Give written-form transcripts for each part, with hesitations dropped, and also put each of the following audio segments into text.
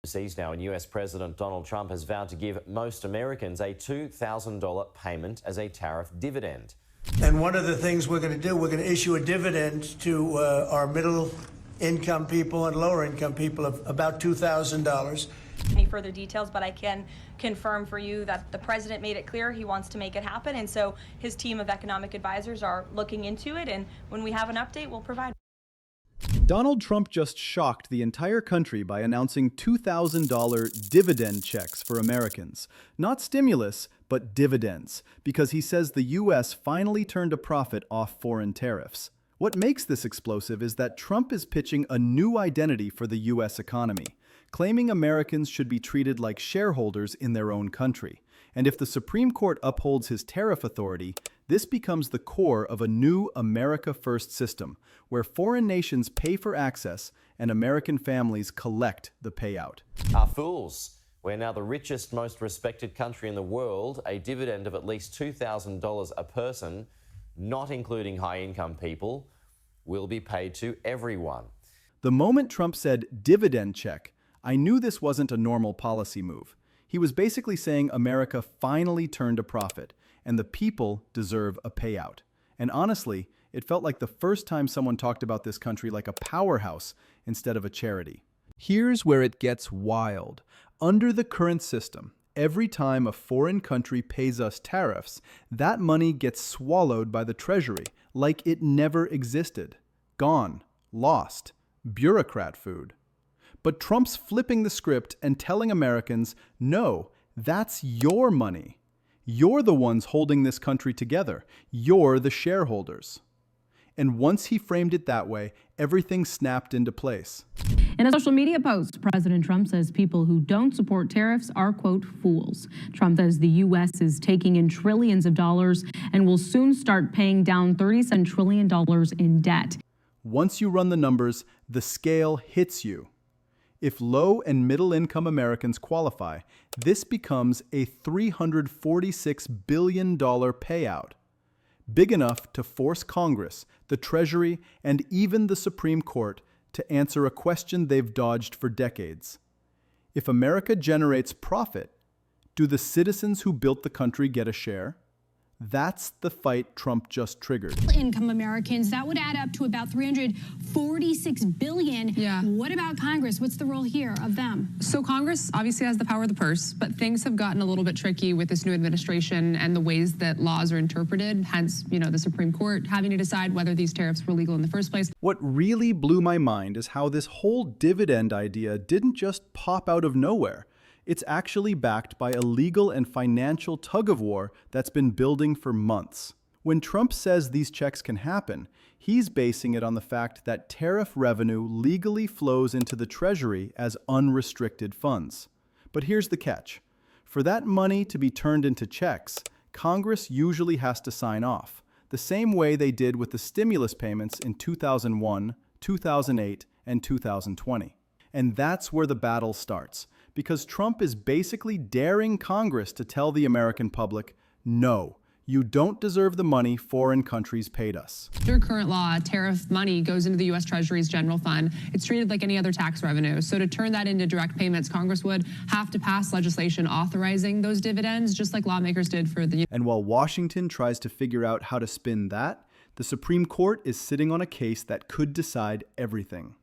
Overseas now, and US President Donald Trump has vowed to give most Americans a $2,000 payment as a tariff dividend. And one of the things we're going to do, we're going to issue a dividend to our middle income people and lower income people of about $2,000. Any further details, but I can confirm for you that the president made it clear he wants to make it happen, and so his team of economic advisors are looking into it, and when we have an update, we'll provide. Donald Trump just shocked the entire country by announcing $2,000 dividend checks for Americans. Not stimulus, but dividends, because he says the U.S. finally turned a profit off foreign tariffs. What makes this explosive is that Trump is pitching a new identity for the U.S. economy, claiming Americans should be treated like shareholders in their own country. And if the Supreme Court upholds his tariff authority, this becomes the core of a new America First system, where foreign nations pay for access and American families collect the payout. Are fools. We're now the richest, most respected country in the world. A dividend of at least $2,000 a person, not including high-income people, will be paid to everyone. The moment Trump said dividend check, I knew this wasn't a normal policy move. He was basically saying America finally turned a profit, and the people deserve a payout. And honestly, it felt like the first time someone talked about this country like a powerhouse instead of a charity. Here's where it gets wild. Under the current system, every time a foreign country pays us tariffs, that money gets swallowed by the Treasury like it never existed. Gone. Lost. Bureaucrat food. But Trump's flipping the script and telling Americans, no, that's your money. You're the ones holding this country together. You're the shareholders. And once he framed it that way, everything snapped into place. In a social media post, President Trump says people who don't support tariffs are, quote, fools. Trump says the U.S. is taking in trillions of dollars and will soon start paying down $37 trillion in debt. Once you run the numbers, the scale hits you. If low and middle income Americans qualify, this becomes a $346 billion payout. Big enough to force Congress, the Treasury, and even the Supreme Court to answer a question they've dodged for decades. If America generates profit, do the citizens who built the country get a share? That's the fight Trump just triggered. Income Americans, that would add up to about $346 billion. Yeah. What about Congress? What's the role here of them? So Congress obviously has the power of the purse, but things have gotten a little bit tricky with this new administration and the ways that laws are interpreted, hence, the Supreme Court having to decide whether these tariffs were legal in the first place. What really blew my mind is how this whole dividend idea didn't just pop out of nowhere. It's actually backed by a legal and financial tug-of-war that's been building for months. When Trump says these checks can happen, he's basing it on the fact that tariff revenue legally flows into the Treasury as unrestricted funds. But here's the catch. For that money to be turned into checks, Congress usually has to sign off, the same way they did with the stimulus payments in 2001, 2008, and 2020. And that's where the battle starts, because Trump is basically daring Congress to tell the American public, no, you don't deserve the money foreign countries paid us. Under current law, tariff money goes into the U.S. Treasury's general fund. It's treated like any other tax revenue. So to turn that into direct payments, Congress would have to pass legislation authorizing those dividends, just like lawmakers did for the... And while Washington tries to figure out how to spin that, the Supreme Court is sitting on a case that could decide everything.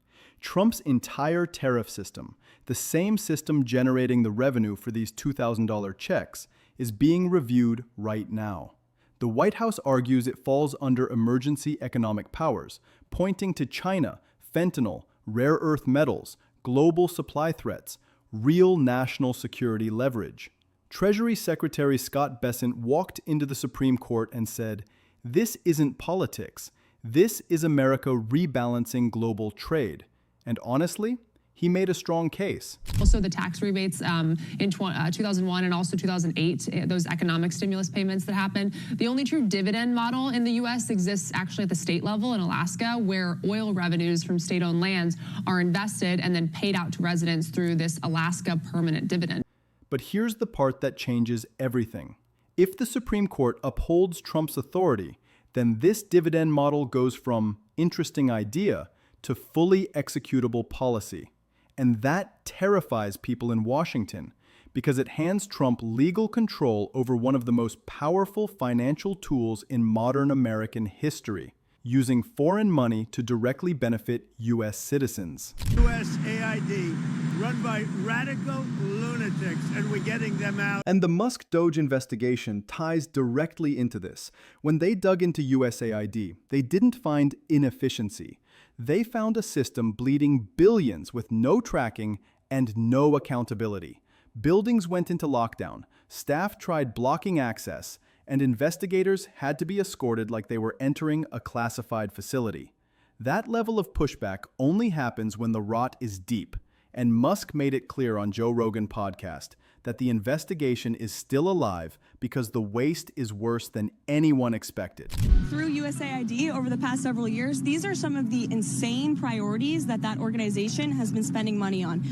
Trump's entire tariff system, the same system generating the revenue for these $2,000 checks, is being reviewed right now. The White House argues it falls under emergency economic powers, pointing to China, fentanyl, rare earth metals, global supply threats, real national security leverage. Treasury Secretary Scott Bessent walked into the Supreme Court and said, "This isn't politics. This is America rebalancing global trade." And honestly, he made a strong case. Also, the tax rebates in 2001 and also 2008, those economic stimulus payments that happened. The only true dividend model in the U.S. exists actually at the state level in Alaska, where oil revenues from state-owned lands are invested and then paid out to residents through this Alaska permanent dividend. But here's the part that changes everything. If the Supreme Court upholds Trump's authority, then this dividend model goes from interesting idea to fully executable policy. And that terrifies people in Washington because it hands Trump legal control over one of the most powerful financial tools in modern American history, using foreign money to directly benefit U.S. citizens. USAID, run by radical lunatics, and we're getting them out. And the Musk Doge investigation ties directly into this. When they dug into USAID, they didn't find inefficiency. They found a system bleeding billions with no tracking and no accountability. Buildings went into lockdown, staff tried blocking access, and investigators had to be escorted like they were entering a classified facility. That level of pushback only happens when the rot is deep, and Musk made it clear on Joe Rogan podcast that the investigation is still alive because the waste is worse than anyone expected. Through USAID over the past several years, these are some of the insane priorities that organization has been spending money on.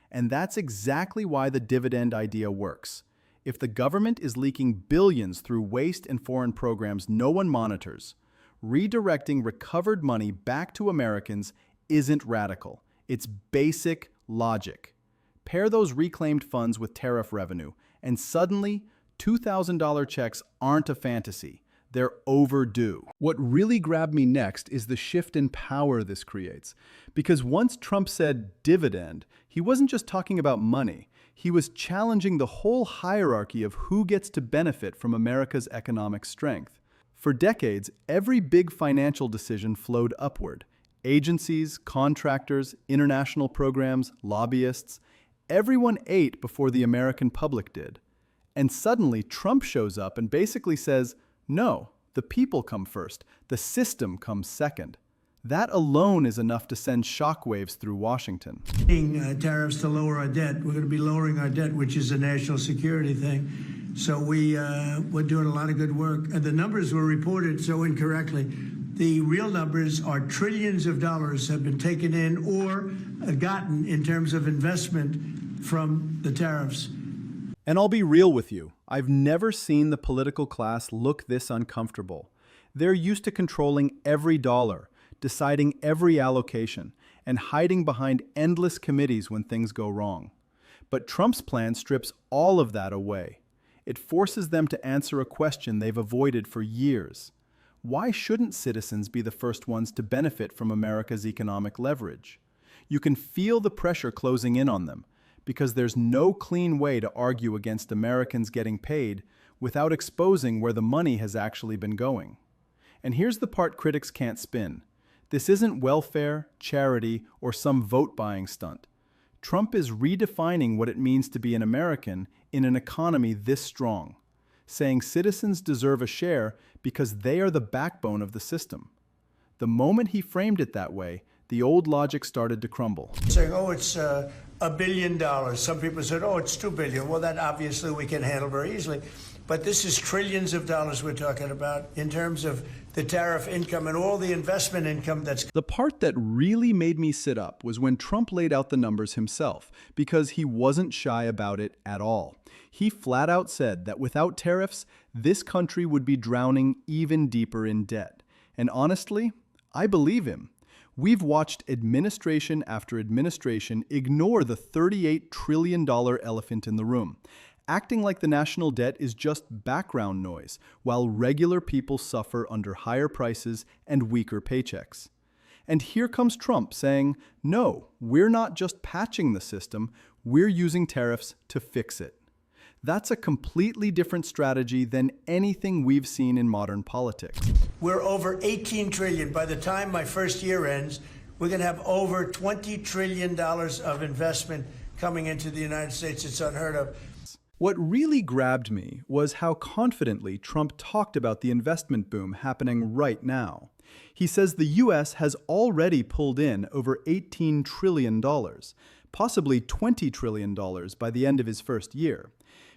And that's exactly why the dividend idea works. If the government is leaking billions through waste and foreign programs no one monitors, redirecting recovered money back to Americans isn't radical. It's basic logic. Pair those reclaimed funds with tariff revenue, and suddenly, $2,000 checks aren't a fantasy. They're overdue. What really grabbed me next is the shift in power this creates. Because once Trump said dividend, he wasn't just talking about money. He was challenging the whole hierarchy of who gets to benefit from America's economic strength. For decades, every big financial decision flowed upward. Agencies, contractors, international programs, lobbyists, everyone ate before the American public did. And suddenly, Trump shows up and basically says, no, the people come first, the system comes second. That alone is enough to send shockwaves through Washington. Tariffs to lower our debt. We're going to be lowering our debt, which is a national security thing. So we're doing a lot of good work. And the numbers were reported so incorrectly. The real numbers are trillions of dollars have been taken in or gotten in terms of investment from the tariffs. And I'll be real with you. I've never seen the political class look this uncomfortable. They're used to controlling every dollar, deciding every allocation, and hiding behind endless committees when things go wrong. But Trump's plan strips all of that away. It forces them to answer a question they've avoided for years. Why shouldn't citizens be the first ones to benefit from America's economic leverage? You can feel the pressure closing in on them, because there's no clean way to argue against Americans getting paid without exposing where the money has actually been going. And here's the part critics can't spin. This isn't welfare, charity, or some vote-buying stunt. Trump is redefining what it means to be an American in an economy this strong, saying citizens deserve a share because they are the backbone of the system. The moment he framed it that way, the old logic started to crumble. Saying, oh, it's $1 billion. Some people said, oh, it's $2 billion. Well, that obviously we can handle very easily. But this is trillions of dollars we're talking about in terms of the tariff income and all the investment income that's... The part that really made me sit up was when Trump laid out the numbers himself, because he wasn't shy about it at all. He flat out said that without tariffs, this country would be drowning even deeper in debt. And honestly, I believe him. We've watched administration after administration ignore the $38 trillion elephant in the room, acting like the national debt is just background noise, while regular people suffer under higher prices and weaker paychecks. And here comes Trump saying, no, we're not just patching the system, we're using tariffs to fix it. That's a completely different strategy than anything we've seen in modern politics. We're over 18 trillion. By the time my first year ends, we're going to have over $20 trillion of investment coming into the United States. It's unheard of. What really grabbed me was how confidently Trump talked about the investment boom happening right now. He says the U.S. has already pulled in over $18 trillion, possibly $20 trillion by the end of his first year,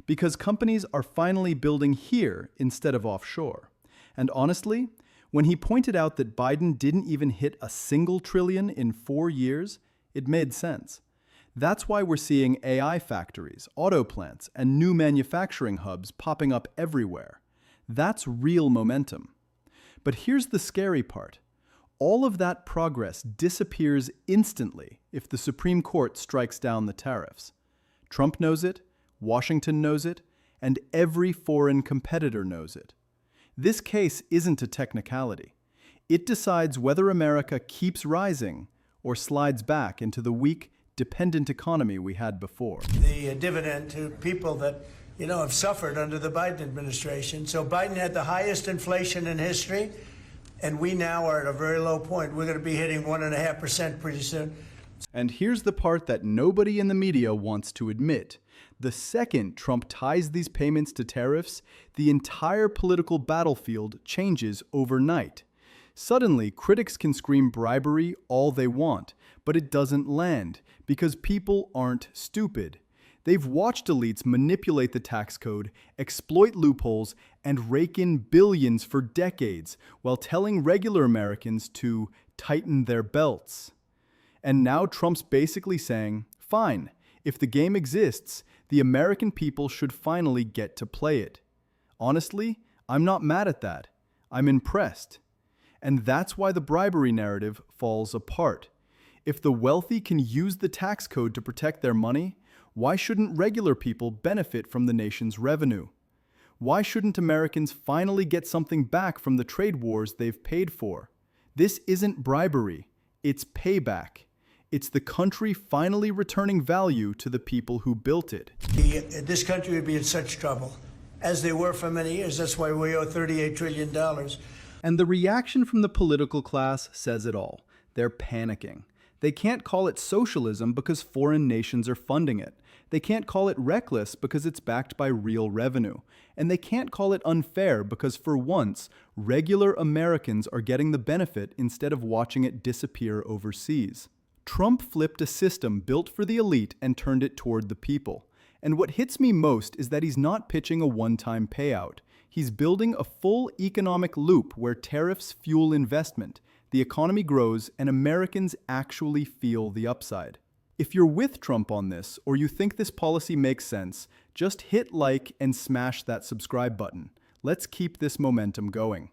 because companies are finally building here instead of offshore. And honestly, when he pointed out that Biden didn't even hit a single trillion in 4 years, it made sense. That's why we're seeing AI factories, auto plants, and new manufacturing hubs popping up everywhere. That's real momentum. But here's the scary part. All of that progress disappears instantly if the Supreme Court strikes down the tariffs. Trump knows it, Washington knows it, and every foreign competitor knows it. This case isn't a technicality. It decides whether America keeps rising or slides back into the weak, dependent economy we had before. The dividend to people that, have suffered under the Biden administration. So Biden had the highest inflation in history, and we now are at a very low point. We're going to be hitting 1.5% pretty soon. And here's the part that nobody in the media wants to admit. The second Trump ties these payments to tariffs, the entire political battlefield changes overnight. Suddenly, critics can scream bribery all they want, but it doesn't land because people aren't stupid. They've watched elites manipulate the tax code, exploit loopholes, and rake in billions for decades while telling regular Americans to tighten their belts. And now Trump's basically saying, fine, if the game exists, the American people should finally get to play it. Honestly, I'm not mad at that. I'm impressed. And that's why the bribery narrative falls apart. If the wealthy can use the tax code to protect their money, why shouldn't regular people benefit from the nation's revenue? Why shouldn't Americans finally get something back from the trade wars they've paid for? This isn't bribery, it's payback. It's the country finally returning value to the people who built it. This country would be in such trouble, as they were for many years. That's why we owe $38 trillion. And the reaction from the political class says it all. They're panicking. They can't call it socialism because foreign nations are funding it. They can't call it reckless because it's backed by real revenue. And they can't call it unfair because for once, regular Americans are getting the benefit instead of watching it disappear overseas. Trump flipped a system built for the elite and turned it toward the people. And what hits me most is that he's not pitching a one-time payout. He's building a full economic loop where tariffs fuel investment, the economy grows, and Americans actually feel the upside. If you're with Trump on this, or you think this policy makes sense, just hit like and smash that subscribe button. Let's keep this momentum going.